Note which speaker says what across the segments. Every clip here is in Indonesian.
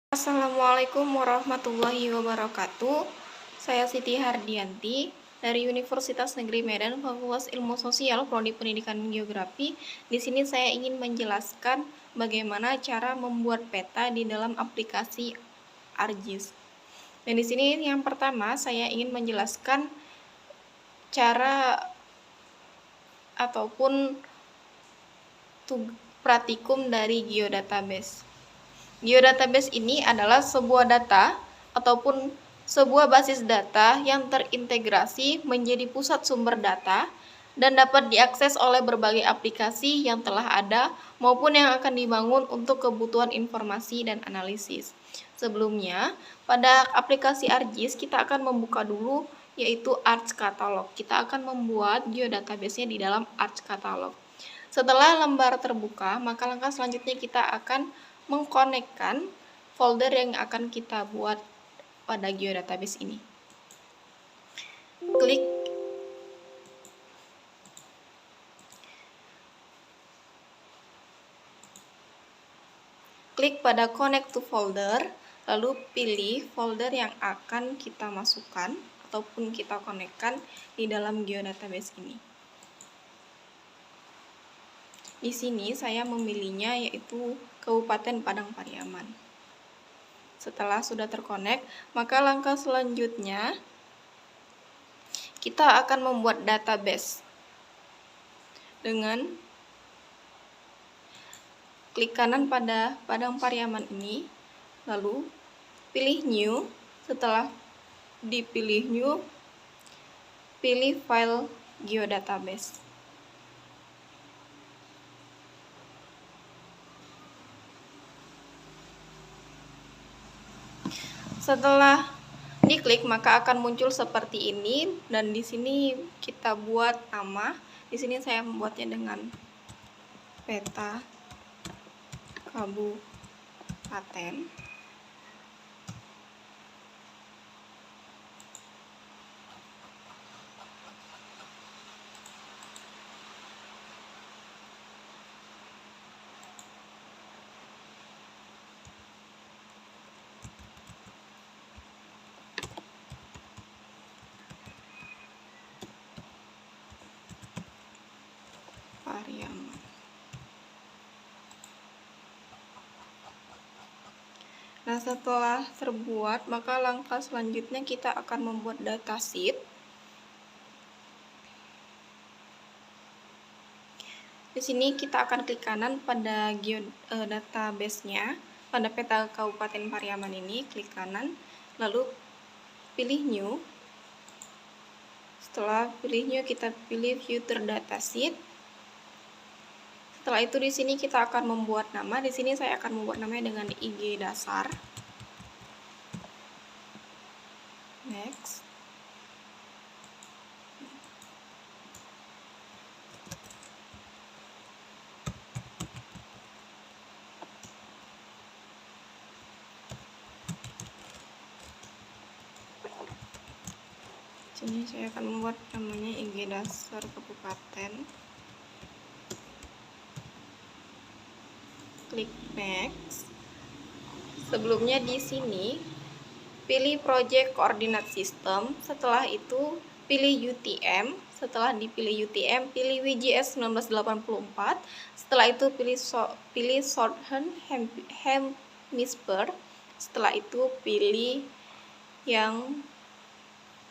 Speaker 1: Assalamualaikum warahmatullahi wabarakatuh. Saya Siti Hardianti dari Universitas Negeri Medan, Fakultas Ilmu Sosial, Prodi Pendidikan Geografi. Di sini saya ingin menjelaskan bagaimana cara membuat peta di dalam aplikasi ArcGIS. Dan di sini yang pertama saya ingin menjelaskan cara ataupun praktikum dari geodatabase. Geodatabase ini adalah sebuah data ataupun sebuah basis data yang terintegrasi menjadi pusat sumber data dan dapat diakses oleh berbagai aplikasi yang telah ada maupun yang akan dibangun untuk kebutuhan informasi dan analisis. Sebelumnya, pada aplikasi ArcGIS kita akan membuka dulu yaitu ArcCatalog. Kita akan membuat geodatabase-nya di dalam ArcCatalog. Setelah lembar terbuka, maka langkah selanjutnya kita akan mengkonekkan folder yang akan kita buat pada geodatabase ini. Klik pada connect to folder, lalu pilih folder yang akan kita masukkan ataupun kita konekkan di dalam geodatabase ini. Di sini saya memilihnya yaitu Kabupaten Padang Pariaman. Setelah sudah terkonek, maka langkah selanjutnya kita akan membuat database dengan klik kanan pada Padang Pariaman ini, lalu pilih New. Setelah dipilih New, pilih file geodatabase. Setelah diklik maka akan muncul seperti ini dan di sini kita buat nama. Di sini saya membuatnya dengan peta kabupaten. Pariaman. Nah, setelah terbuat, maka langkah selanjutnya kita akan membuat datasheet. Di sini kita akan klik kanan pada database-nya, pada peta Kabupaten Pariaman ini, klik kanan, lalu pilih New. Setelah pilih New, kita pilih Future Datasheet. Setelah itu di sini kita akan membuat nama. Di sini saya akan membuat namanya dengan IG dasar. Next. Sini saya akan membuat namanya IG dasar kabupaten. Klik next. Sebelumnya di sini pilih project coordinate system. Setelah itu pilih UTM. Setelah dipilih UTM, pilih WGS 1984. Setelah itu pilih Southern Hemisphere. Setelah itu pilih yang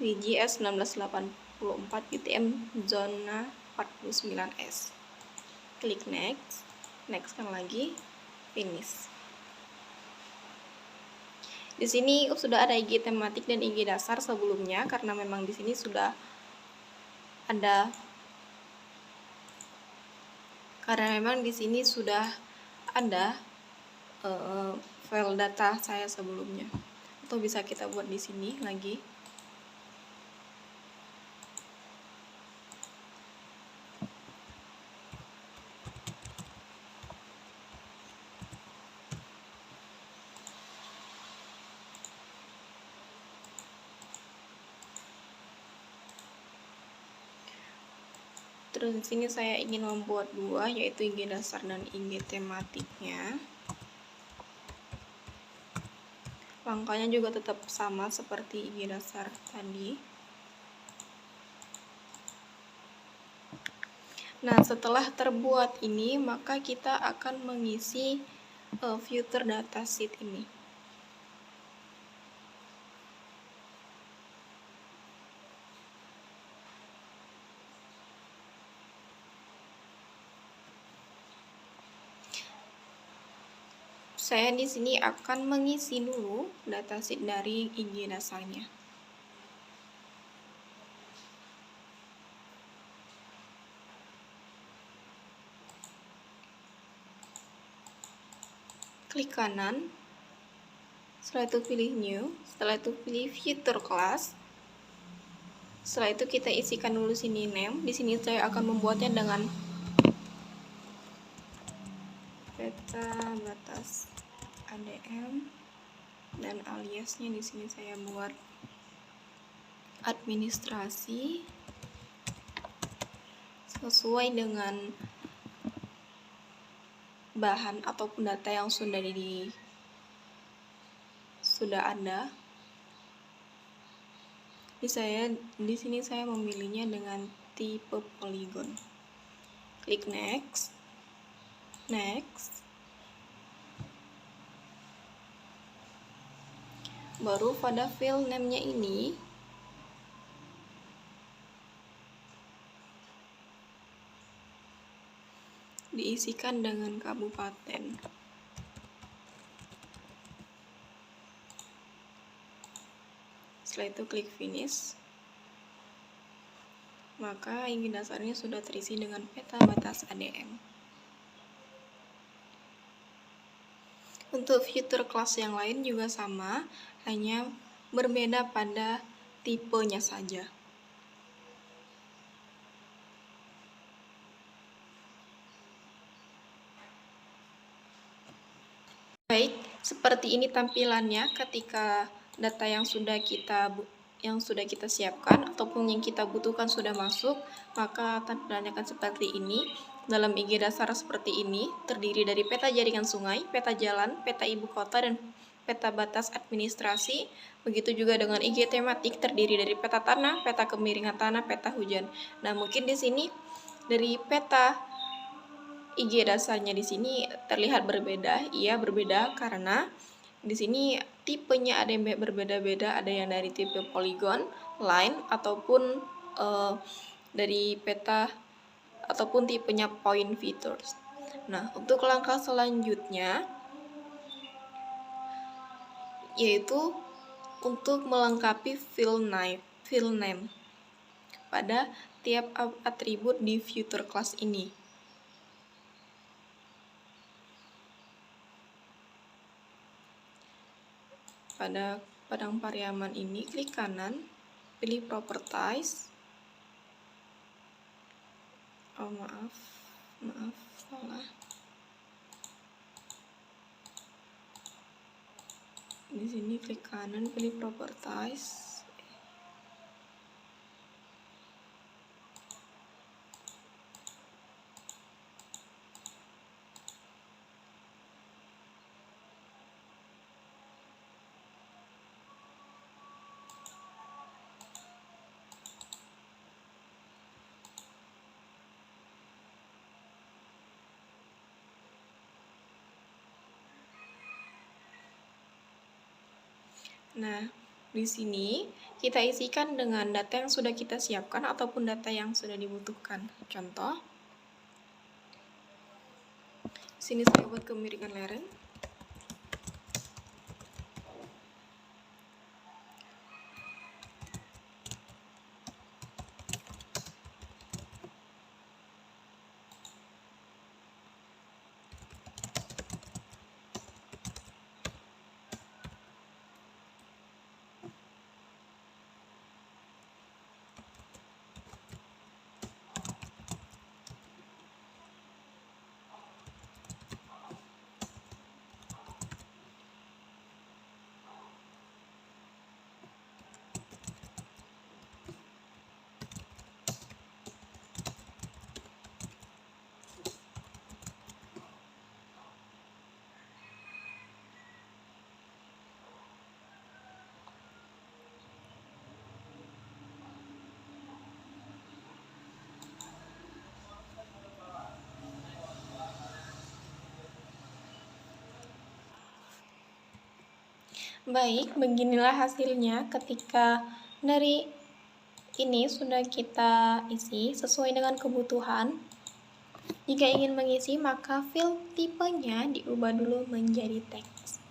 Speaker 1: WGS 1984 UTM zona 49S. Klik next. Next kan lagi, finish. Di sini sudah ada IG tematik dan IG dasar sebelumnya karena memang di sini sudah ada file data saya sebelumnya. Atau bisa kita buat di sini lagi. Terus di sini saya ingin membuat dua, yaitu IG dasar dan IG tematiknya. Langkahnya juga tetap sama seperti IG dasar tadi. Nah, setelah terbuat ini, maka kita akan mengisi filter datasheet ini. Saya di sini akan mengisi dulu datasheet dari IG dasarnya. Klik kanan, setelah itu pilih new, setelah itu pilih filter class. Setelah itu kita isikan dulu sini name. Di sini saya akan membuatnya dengan peta batas ADM dan aliasnya di sini saya buat administrasi sesuai dengan bahan ataupun data yang sudah ada. Di sini saya memilihnya dengan tipe polygon. Klik next. Baru pada file name-nya ini diisikan dengan kabupaten. Setelah itu klik finish. Maka IG dasarnya sudah terisi dengan peta batas ADM. Untuk fitur kelas yang lain juga sama, hanya berbeda pada tipenya saja. Baik, seperti ini tampilannya ketika data yang sudah kita siapkan ataupun yang kita butuhkan sudah masuk, maka tampilannya akan seperti ini. Dalam IG dasar seperti ini, terdiri dari peta jaringan sungai, peta jalan, peta ibu kota, dan peta batas administrasi. Begitu juga dengan IG tematik, terdiri dari peta tanah, peta kemiringan tanah, peta hujan. Nah, mungkin di sini dari peta IG dasarnya di sini terlihat berbeda. Iya, berbeda karena di sini tipenya ada yang berbeda-beda, ada yang dari tipe polygon, line, ataupun dari peta ataupun tipenya point features. Nah, untuk langkah selanjutnya yaitu untuk melengkapi field name pada tiap atribut di filter class ini. Pada Padang Pariaman ini, klik kanan, pilih Properties. Oh, maaf, salah. Di sini klik kanan, pilih Properties. Nah, di sini kita isikan dengan data yang sudah kita siapkan ataupun data yang sudah dibutuhkan. Contoh, sini saya buat kemiringan lereng. Baik, beginilah hasilnya ketika dari ini sudah kita isi sesuai dengan kebutuhan. Jika ingin mengisi, maka field tipenya diubah dulu menjadi teks.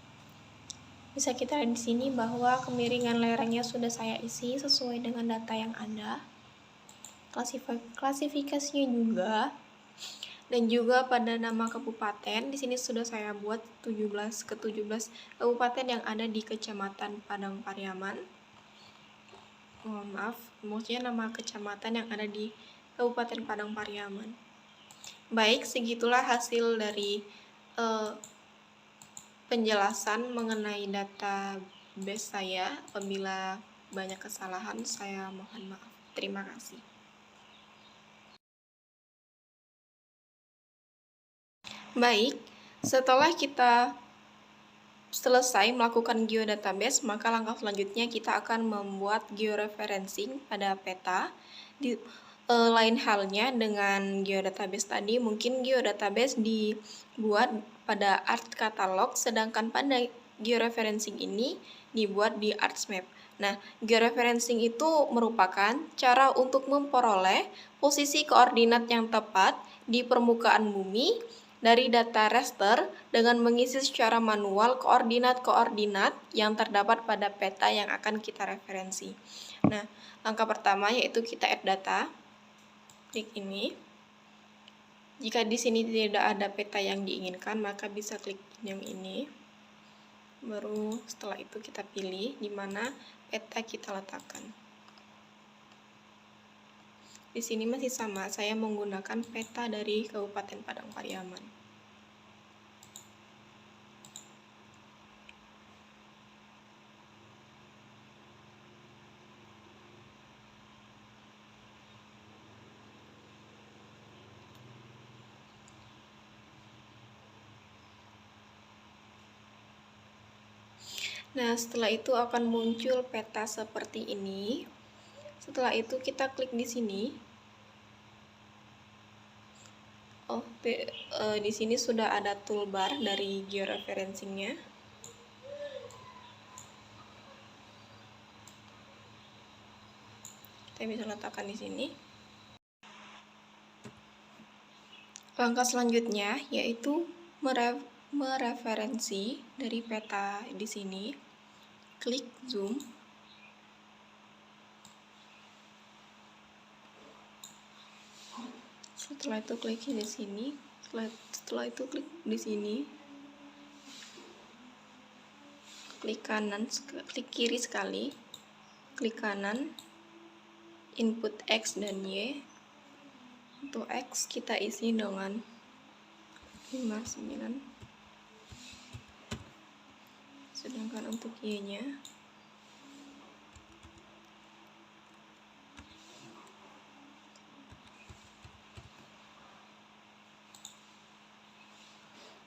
Speaker 1: Bisa kita lihat di sini bahwa kemiringan lerengnya sudah saya isi sesuai dengan data yang ada. Klasifikasinya juga, dan juga pada nama kabupaten di sini sudah saya buat 17 kabupaten yang ada di Kecamatan Padang Pariaman. Mohon maaf, maksudnya nama kecamatan yang ada di Kabupaten Padang Pariaman. Baik, segitulah hasil dari penjelasan mengenai database saya. Apabila banyak kesalahan, saya mohon maaf. Terima kasih. Baik, setelah kita selesai melakukan geodatabase, maka langkah selanjutnya kita akan membuat georeferencing pada peta. Lain halnya dengan geodatabase tadi, mungkin geodatabase dibuat pada ArcCatalog, sedangkan pada georeferencing ini dibuat di ArcMap. Nah, georeferencing itu merupakan cara untuk memperoleh posisi koordinat yang tepat di permukaan bumi dari data raster dengan mengisi secara manual koordinat-koordinat yang terdapat pada peta yang akan kita referensi. Nah, langkah pertama yaitu kita add data. Klik ini. Jika di sini tidak ada peta yang diinginkan, maka bisa klik yang ini. Baru setelah itu kita pilih di mana peta kita letakkan. Di sini masih sama, saya menggunakan peta dari Kabupaten Padang Pariaman. Nah, setelah itu akan muncul peta seperti ini. Setelah itu kita klik di sini. Di sini sudah ada toolbar dari georeferencingnya. Kita bisa letakkan di sini. Langkah selanjutnya yaitu mereferensi dari peta di sini. Klik zoom. Setelah itu klik di sini. Setelah itu klik di sini. Klik kanan, klik kiri sekali. Klik kanan. Input X dan Y. Untuk X kita isi dengan 59. Sedangkan untuk Y-nya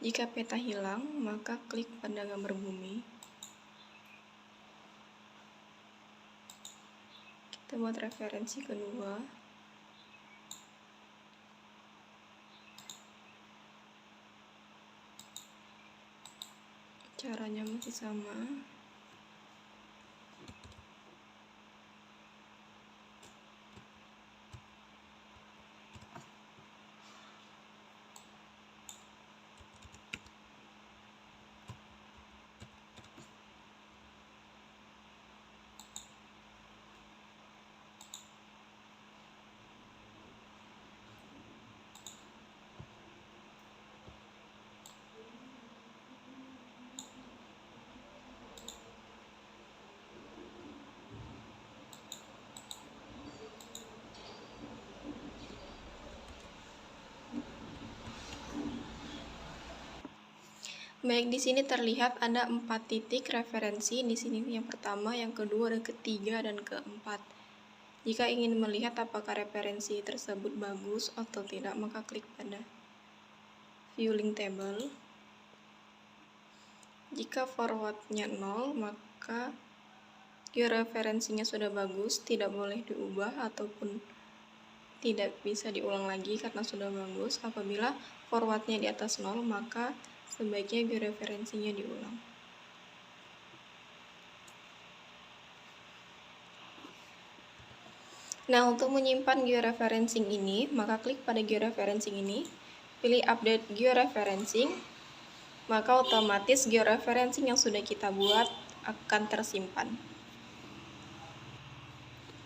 Speaker 1: jika peta hilang, maka klik pada gambar bumi. Kita buat referensi kedua. Caranya masih sama. Baik, di sini terlihat ada 4 titik referensi di sini. Yang pertama, yang kedua, dan ketiga, dan keempat. Jika ingin melihat apakah referensi tersebut bagus atau tidak, maka klik pada View Link Table. Jika forwardnya 0, maka referensinya sudah bagus, tidak boleh diubah ataupun tidak bisa diulang lagi karena sudah bagus. Apabila forwardnya di atas 0, maka sebaiknya georeferensinya diulang. Nah, untuk menyimpan georeferencing ini, maka klik pada georeferencing ini, pilih update georeferencing, maka otomatis georeferencing yang sudah kita buat akan tersimpan.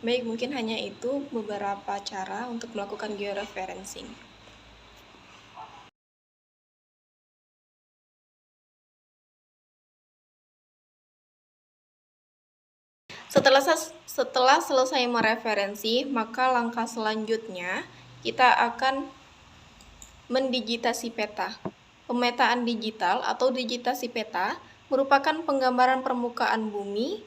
Speaker 1: Baik, mungkin hanya itu beberapa cara untuk melakukan georeferencing. Setelah selesai mereferensi, maka langkah selanjutnya kita akan mendigitasi peta. Pemetaan digital atau digitasi peta merupakan penggambaran permukaan bumi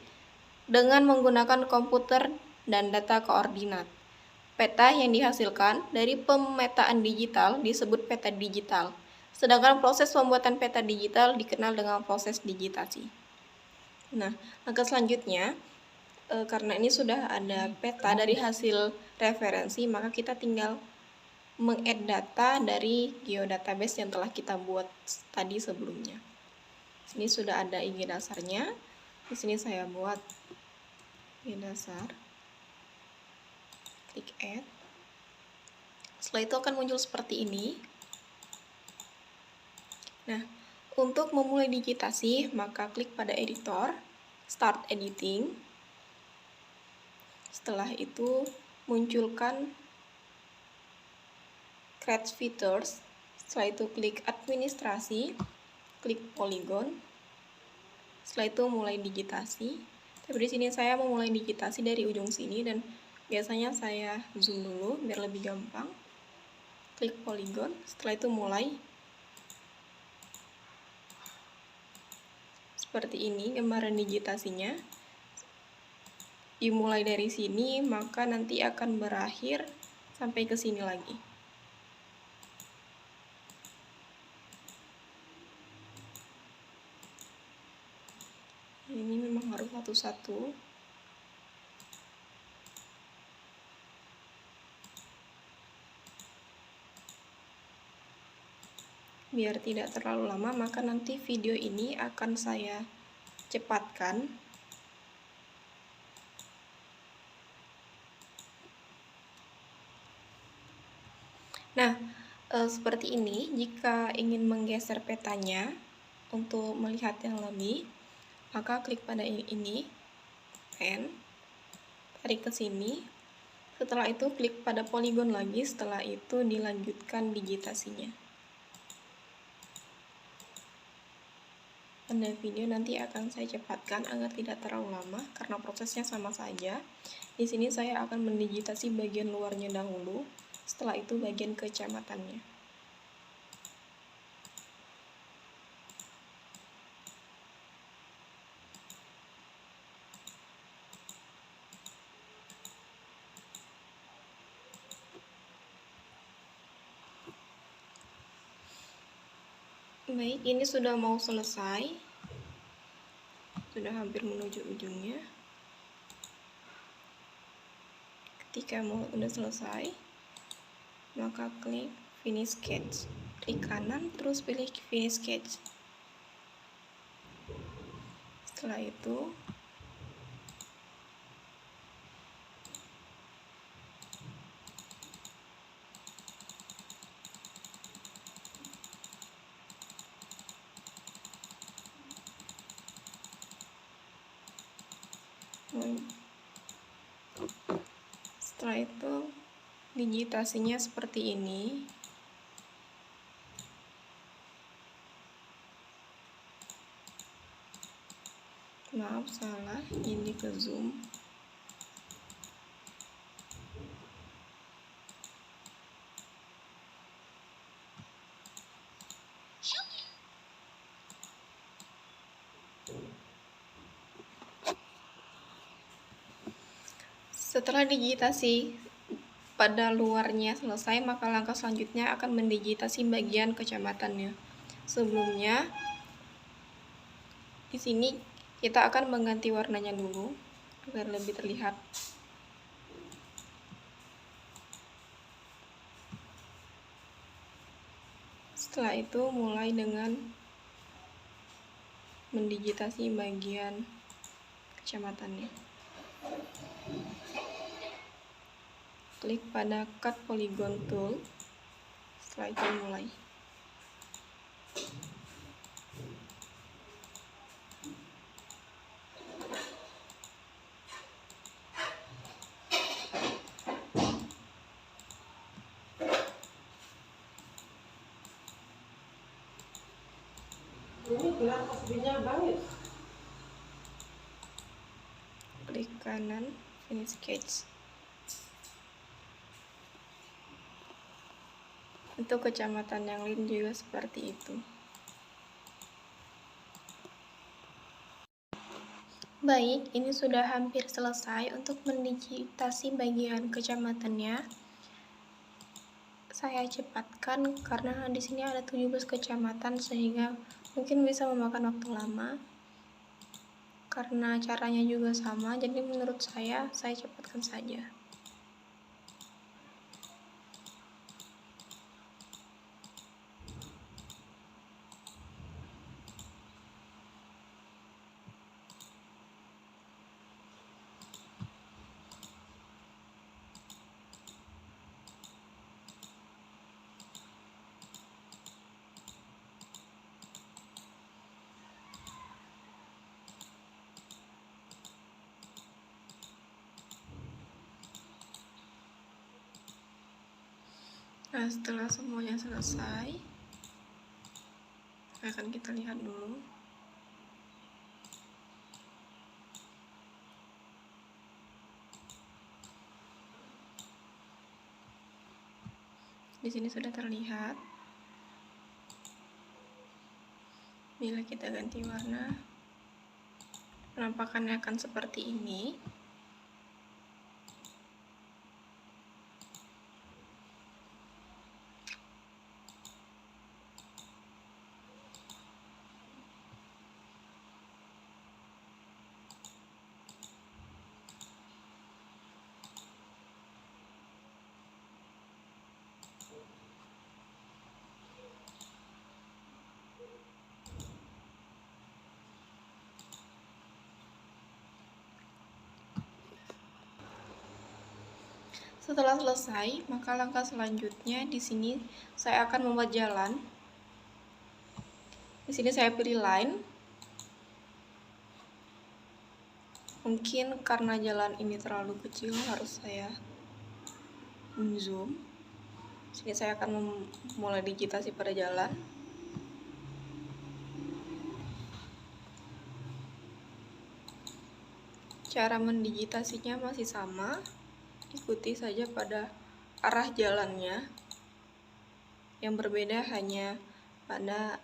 Speaker 1: dengan menggunakan komputer dan data koordinat. Peta yang dihasilkan dari pemetaan digital disebut peta digital, sedangkan proses pembuatan peta digital dikenal dengan proses digitasi. Nah, langkah selanjutnya, karena ini sudah ada peta dari hasil referensi, maka kita tinggal meng-add data dari geodatabase yang telah kita buat tadi sebelumnya. Sini sudah ada IG dasarnya. Di sini saya buat IG dasar. Klik add. Setelah itu akan muncul seperti ini. Nah, untuk memulai digitasi, maka klik pada editor, start editing. Setelah itu munculkan create features. Setelah itu klik administrasi, klik polygon. Setelah itu mulai digitasi. Tapi di sini saya memulai digitasi dari ujung sini dan biasanya saya zoom dulu biar lebih gampang. Klik polygon. Setelah itu mulai. Seperti ini gambaran digitasinya. Dimulai dari sini, maka nanti akan berakhir sampai ke sini lagi. Ini memang harus satu-satu. Biar tidak terlalu lama, maka nanti video ini akan saya cepatkan. Nah, seperti ini. Jika ingin menggeser petanya untuk melihat yang lebih, maka klik pada ini, pen, tarik ke sini. Setelah itu klik pada polygon lagi. Setelah itu dilanjutkan digitasinya. Pada video nanti akan saya cepatkan agar tidak terlalu lama karena prosesnya sama saja. Di sini saya akan mendigitasi bagian luarnya dahulu. Setelah itu bagian kecamatannya. Baik, ini sudah mau selesai. Sudah hampir menuju ujungnya. Ketika udah selesai, maka klik finish sketch. Klik kanan, terus pilih finish sketch. Setelah itu digitasinya seperti ini. Maaf, salah, ini ke zoom. Setelah digitasi pada luarnya selesai, maka langkah selanjutnya akan mendigitasi bagian kecamatannya. Sebelumnya, di sini kita akan mengganti warnanya dulu agar lebih terlihat. Setelah itu mulai dengan mendigitasi bagian kecamatannya. klik pada Cut Polygon Tool. Setelah itu mulai.
Speaker 2: Ini gelar aslinya banget.
Speaker 1: Klik kanan, Finish Sketch. Untuk kecamatan yang lain juga seperti itu. Baik, ini sudah hampir selesai untuk mendigitasi bagian kecamatannya. Saya cepatkan karena di sini ada 17 kecamatan sehingga mungkin bisa memakan waktu lama. Karena caranya juga sama, jadi menurut saya cepatkan saja. Nah, setelah semuanya selesai, akan kita lihat dulu. Di sini sudah terlihat. Bila kita ganti warna, penampakannya akan seperti ini. Setelah selesai, maka langkah selanjutnya di sini saya akan membuat jalan. Di sini saya pilih line. Mungkin karena jalan ini terlalu kecil harus saya zoom. Di sini saya akan memulai digitasi pada jalan. Cara mendigitasinya masih sama. Ikuti saja pada arah jalannya. Yang berbeda hanya pada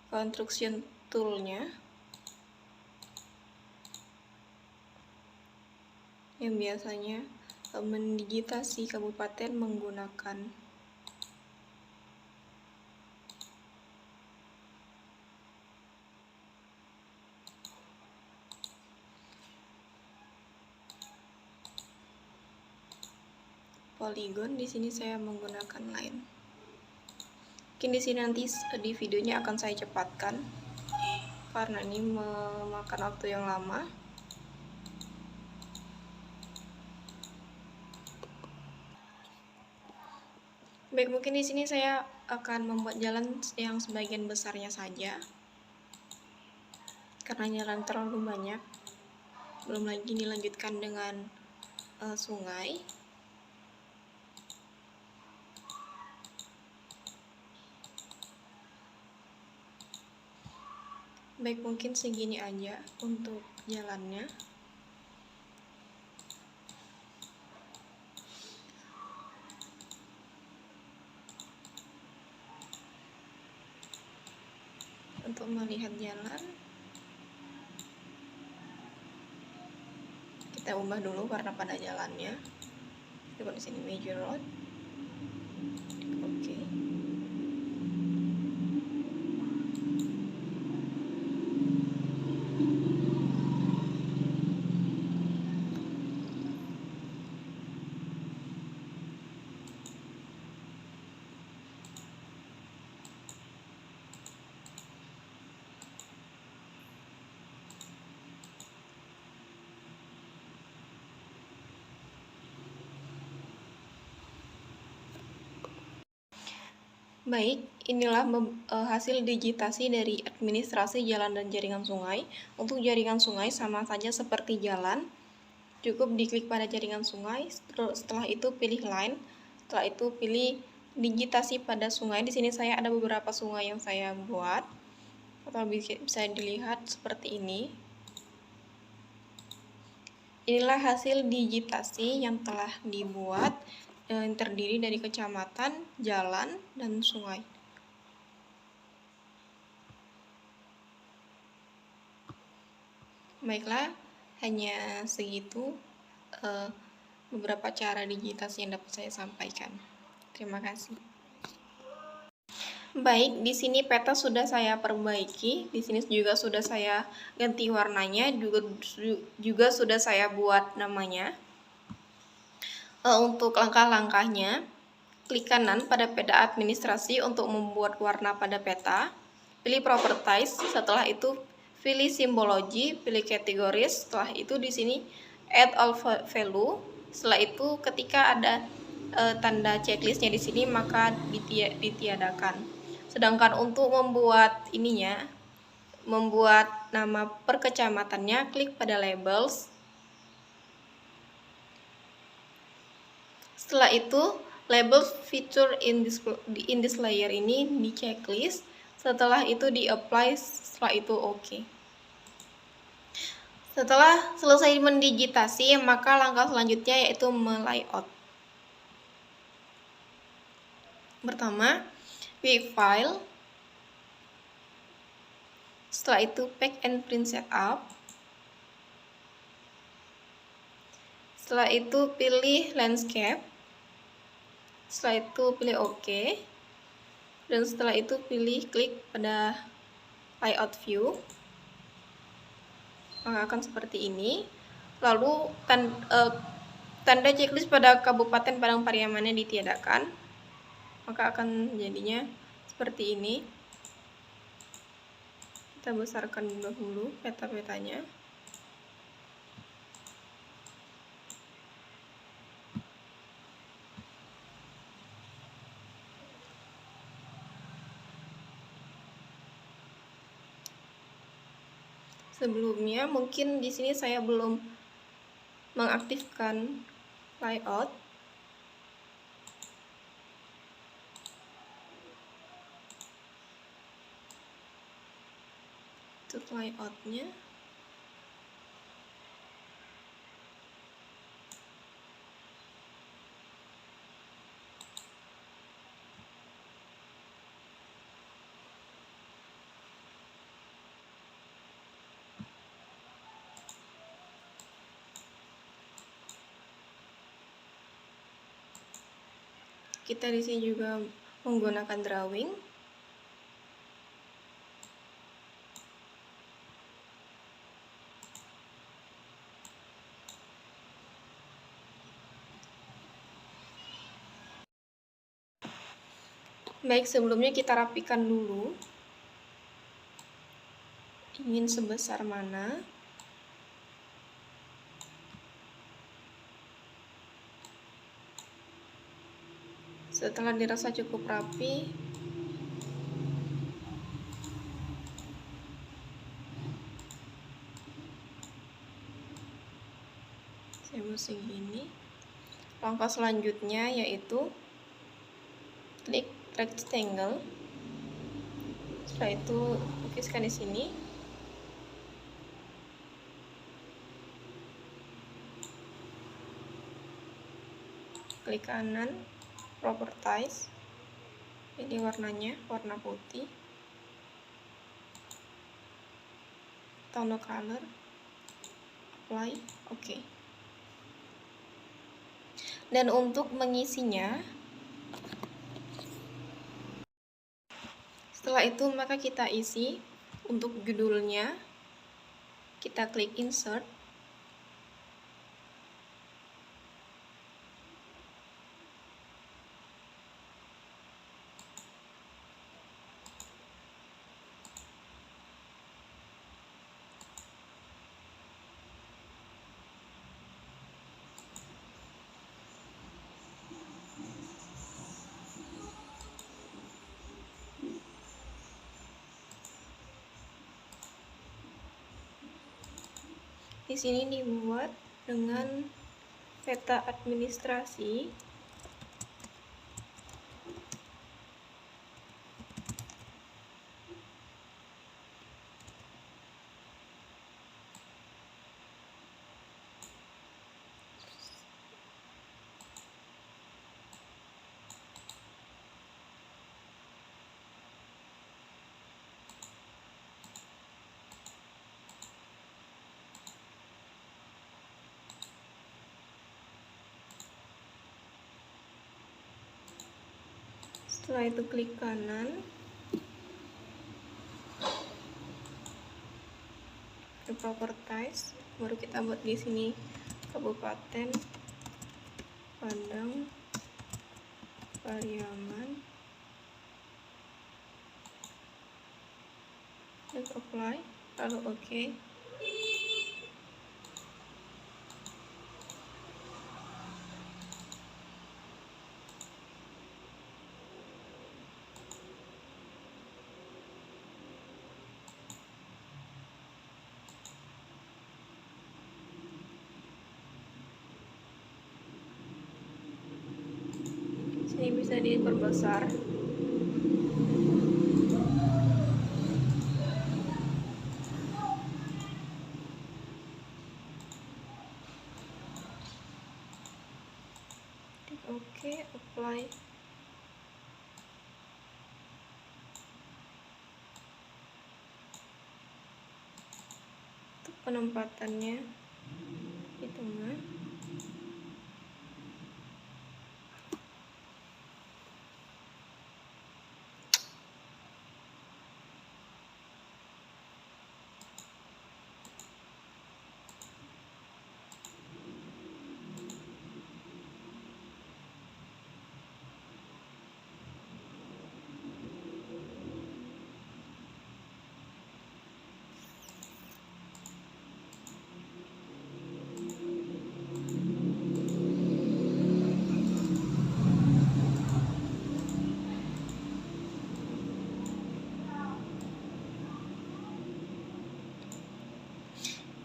Speaker 1: construction tool-nya yang biasanya mendigitasi kabupaten menggunakan polygon. Di sini saya menggunakan line. Mungkin di sini nanti di videonya akan saya cepatkan karena ini memakan waktu yang lama. Baik, mungkin di sini saya akan membuat jalan yang sebagian besarnya saja karena jalan terlalu banyak. Belum lagi dilanjutkan dengan sungai. Baik, mungkin segini aja untuk jalannya. Untuk melihat jalan, kita ubah dulu warna pada jalannya. Kita di sini major road. Oke. Baik, inilah hasil digitasi dari administrasi jalan dan jaringan sungai. Untuk jaringan sungai sama saja seperti jalan, cukup diklik pada jaringan sungai, setelah itu pilih line, setelah itu pilih digitasi pada sungai. Di sini saya ada beberapa sungai yang saya buat, atau bisa dilihat seperti ini. Inilah hasil digitasi yang telah dibuat, yang terdiri dari kecamatan, jalan, dan sungai. Baiklah, hanya segitu beberapa cara digitasi yang dapat saya sampaikan. Terima kasih. Baik, di sini peta sudah saya perbaiki. Di sini juga sudah saya ganti warnanya, juga sudah saya buat namanya. Untuk langkah-langkahnya, klik kanan pada peta administrasi untuk membuat warna pada peta. Pilih properties, setelah itu pilih simbology, pilih categories. Setelah itu di sini add all value. Setelah itu ketika ada tanda checklistnya di sini maka ditiadakan. Sedangkan untuk membuat membuat nama perkecamatannya, klik pada labels. Setelah itu label feature in this layer ini di checklist. Setelah itu di apply, setelah itu oke. Setelah selesai mendigitasi, maka langkah selanjutnya yaitu melayout. Pertama, pilih file. Setelah itu pack and print setup. Setelah itu pilih landscape. Setelah itu pilih OK. Dan setelah itu pilih klik pada layout view. Maka akan seperti ini. Lalu tanda checklist pada Kabupaten Padang Pariamannya ditiadakan. Maka akan jadinya seperti ini. Kita besarkan dahulu peta-petanya. Sebelumnya mungkin di sini saya belum mengaktifkan layout. Untuk layoutnya, kita di sini juga menggunakan drawing. Baik, sebelumnya kita rapikan dulu. Ingin sebesar mana? Setelah dirasa cukup rapi, saya mau segini. Langkah selanjutnya yaitu klik rectangle. Setelah itu lukiskan di sini. Klik kanan, properties. Ini warnanya warna putih. Tone color. Apply. Oke. Dan untuk mengisinya, setelah itu maka kita isi. Untuk judulnya, kita klik insert. Di sini dibuat dengan peta administrasi. Setelah itu klik kanan, ke properties, baru kita buat di sini Kabupaten Padang Pariaman, klik apply, lalu oke. Sini bisa diperbesar. Klik oke, apply. Untuk penempatannya di tengah.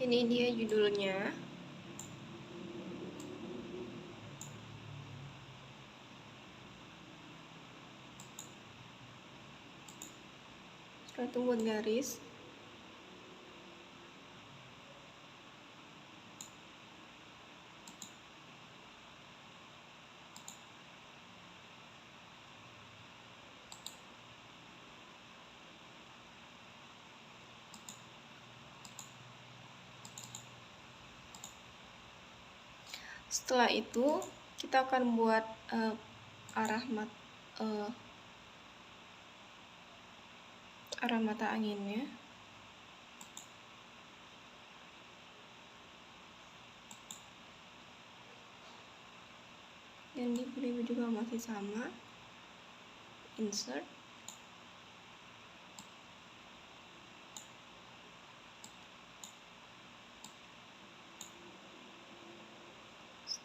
Speaker 1: Ini dia judulnya. Setelah itu buat garis. Setelah itu kita akan buat arah mata anginnya. Dan dipilih juga masih sama, insert.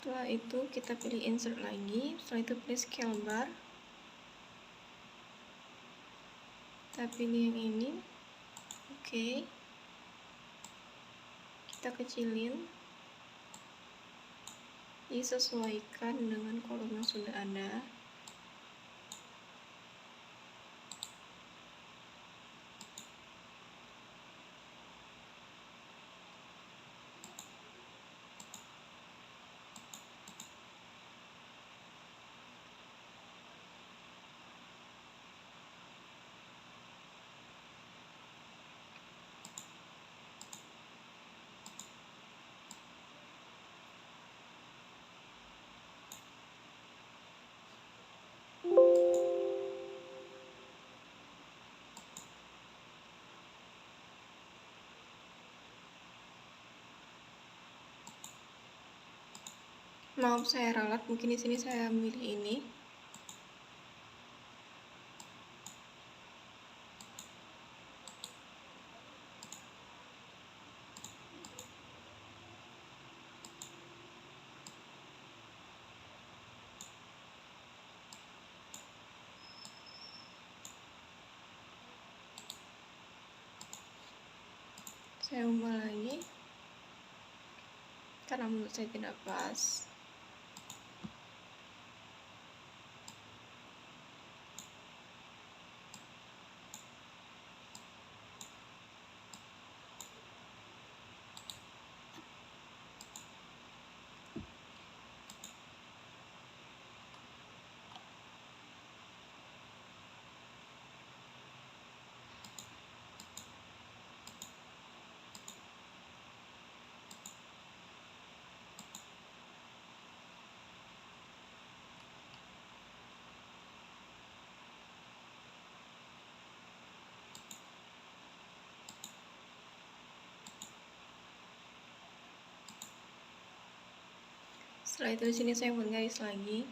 Speaker 1: Setelah itu kita pilih insert lagi, setelah itu pilih scale bar, kita pilih yang ini, oke. Kita kecilin, disesuaikan dengan kolom yang sudah ada. Maaf saya ralat, mungkin di sini saya milih ini. Saya ubah lagi. karena menurut saya tidak pas. Setelah itu di sini saya buat garis lagi.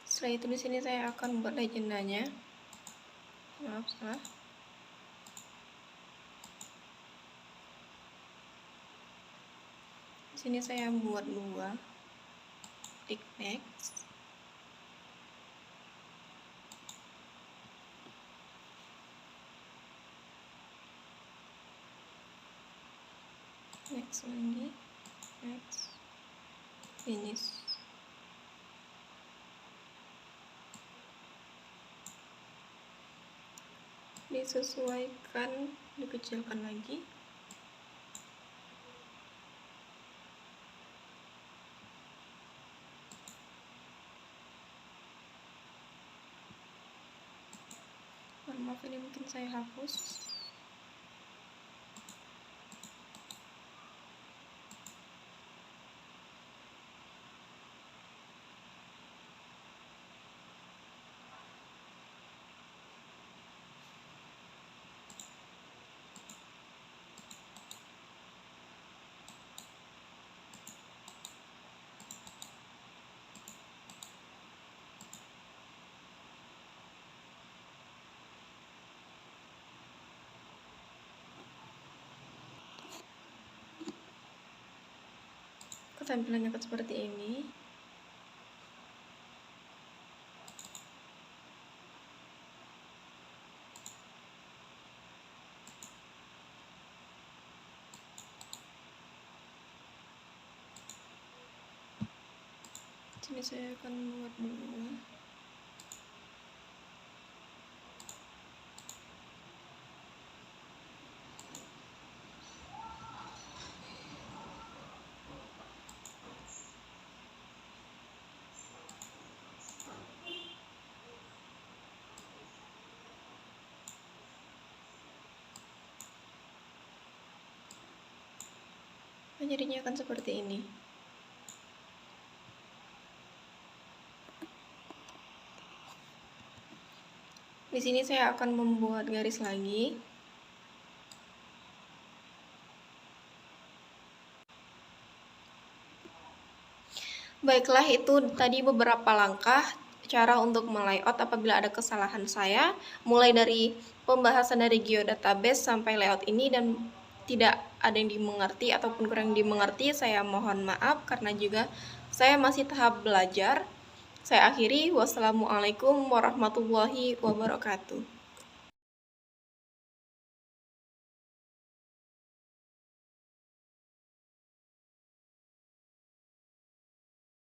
Speaker 1: Setelah itu di sini saya akan buat legendanya. Maaf, salah. Di sini saya buat 2. Klik next. Next lagi. Next. Finish. Disesuaikan, dikecilkan lagi. Maaf, ini mungkin saya hapus. Tampilannya akan seperti ini. Sini saya akan buat 2. Jadinya akan seperti ini. Di sini saya akan membuat garis lagi. Baiklah, itu tadi beberapa langkah cara untuk melayout apabila ada kesalahan saya, mulai dari pembahasan dari geodatabase sampai layout ini, dan tidak ada yang dimengerti ataupun kurang dimengerti, saya mohon maaf karena juga saya masih tahap belajar. Saya akhiri, wassalamualaikum warahmatullahi wabarakatuh.